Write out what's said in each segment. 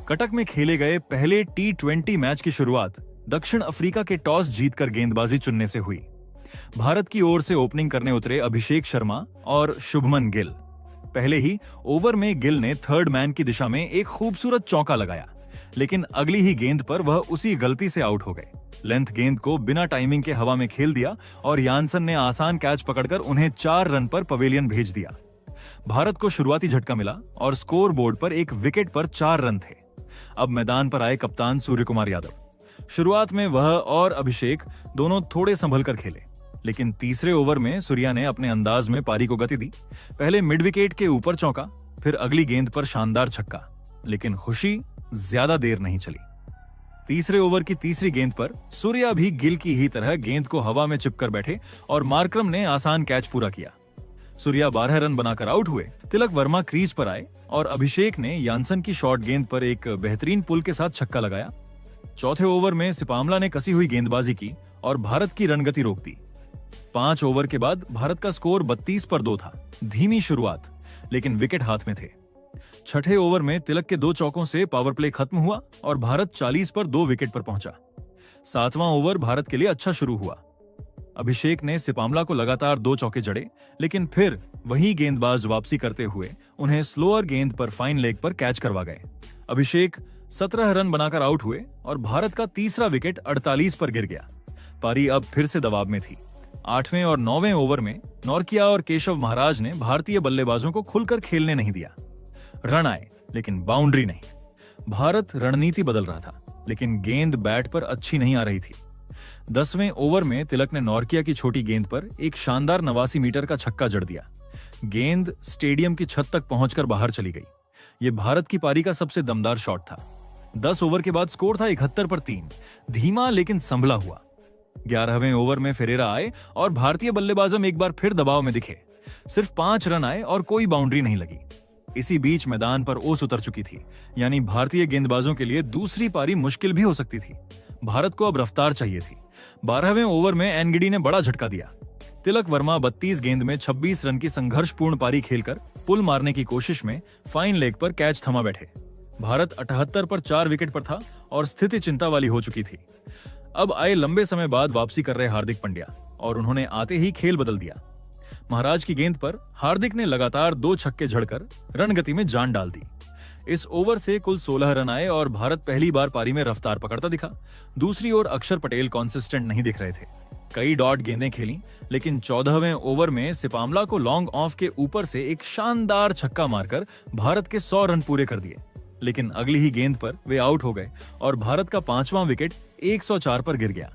कटक में खेले गए पहले T20 मैच की शुरुआत दक्षिण अफ्रीका के टॉस जीतकर गेंदबाजी चुनने से हुई। भारत की ओर से ओपनिंग करने उतरे अभिषेक शर्मा और शुभमन गिल। पहले ही ओवर में गिल ने थर्ड मैन की दिशा में एक खूबसूरत चौका लगाया, लेकिन अगली ही गेंद पर वह उसी गलती से आउट हो गए। लेंथ गेंद को बिना टाइमिंग के हवा में खेल दिया और यानसन ने आसान कैच पकड़कर उन्हें 4 रन पर पवेलियन भेज दिया। भारत को शुरुआती झटका मिला और स्कोर बोर्ड पर एक विकेट पर 4 रन थे। अब मैदान पर आए कप्तान सूर्यकुमार यादव। शुरुआत में वह और अभिषेक दोनों थोड़े संभल कर खेले, लेकिन तीसरे ओवर में सूर्या ने अपने अंदाज में पारी को गति दी। पहले मिड विकेट के ऊपर चौका, फिर अगली गेंद पर शानदार छक्का, लेकिन खुशी ज्यादा देर नहीं चली। तीसरे ओवर की तीसरी गेंद पर सूर्या भी गिल की ही तरह गेंद को हवा में चिपकर बैठे और मार्करम ने आसान कैच पूरा किया। सूर्या 12 रन बनाकर आउट हुए। तिलक वर्मा क्रीज पर आए और अभिषेक ने यानसन की शॉर्ट गेंद पर एक बेहतरीन पुल के साथ छक्का लगाया। चौथे ओवर में सिपामला ने कसी हुई गेंदबाजी की और भारत की रनगति रोक दी। 5 ओवर के बाद भारत का स्कोर 32 पर 2 था। धीमी शुरुआत, लेकिन विकेट हाथ में थे। छठे ओवर में तिलक के 2 चौकों से पावर प्ले खत्म हुआ और भारत 40 पर 2 विकेट पर पहुंचा। 7वां ओवर भारत के लिए अच्छा शुरू हुआ। अभिषेक ने सिपामला को लगातार 2 चौके जड़े, लेकिन फिर वही गेंदबाज वापसी करते हुए उन्हें स्लोअर गेंद पर फाइन लेग पर कैच करवा गए। अभिषेक 17 रन बनाकर आउट हुए और भारत का तीसरा विकेट 48 पर गिर गया। पारी अब फिर से दबाव में थी। 8वें और 9वें ओवर में नॉर्किया और केशव महाराज ने भारतीय बल्लेबाजों को खुलकर खेलने नहीं दिया। रन आए, लेकिन बाउंड्री नहीं। भारत रणनीति बदल रहा था, लेकिन गेंद बैट पर अच्छी नहीं आ रही थी। 10वें ओवर में तिलक ने नॉर्किया की छोटी गेंद पर एक शानदार 89 मीटर का छक्का जड़ दिया। गेंद स्टेडियम की छत तक पहुंचकर बाहर चली गई। यह भारत की पारी का सबसे दमदार शॉट था। 10 ओवर के बाद स्कोर था 71 पर 3। धीमा लेकिन संभला हुआ। 11वें ओवर में फेरेरा आए और भारतीय बल्लेबाजों एक बार फिर दबाव में दिखे। सिर्फ 5 रन आए और कोई बाउंड्री नहीं लगी। इसी बीच मैदान पर ओस उतर चुकी थी, यानी भारतीय गेंदबाजों के लिए दूसरी पारी मुश्किल भी हो सकती थी। भारत को अब रफ्तार चाहिए थी। 12वें ओवर में एनगिडी ने बड़ा झटका दिया। तिलक वर्मा 32 गेंद में 26 रन की संघर्षपूर्ण पारी खेलकर पुल मारने की कोशिश में फाइन लेग पर कैच थमा बैठे। भारत 78 पर 4 विकेट पर था और स्थिति चिंता वाली हो चुकी थी। अब आए लंबे समय बाद वापसी कर रहे हार्दिक पांड्या और उन्होंने आते ही खेल बदल दिया। महाराज की गेंद पर हार्दिक ने लगातार 2 छक्के झड़कर रणगति में जान डाल दी। इस ओवर से कुल 16 रन आए और भारत पहली बार पारी में रफ्तार पकड़ता दिखा। दूसरी ओर अक्षर पटेल कॉन्सिस्टेंट नहीं दिख रहे थे। कई डॉट गेंदें खेली, लेकिन 14वें ओवर में सिपामला को लॉन्ग ऑफ के ऊपर से एक शानदार छक्का मारकर भारत के 100 रन पूरे कर दिए। लेकिन अगली ही गेंद पर वे आउट हो गए और भारत का 5वां विकेट 104 पर गिर गया।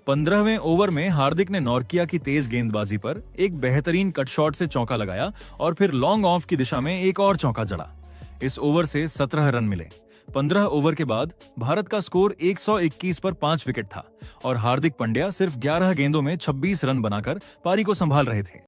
15वें ओवर में हार्दिक ने नॉर्किया की तेज गेंदबाजी पर एक बेहतरीन कट शॉट से चौका लगाया और फिर लॉन्ग ऑफ की दिशा में एक और चौका जड़ा। इस ओवर से 17 रन मिले। 15 ओवर के बाद भारत का स्कोर 121 पर 5 विकेट था और हार्दिक पांड्या सिर्फ 11 गेंदों में 26 रन बनाकर पारी को संभाल रहे थे।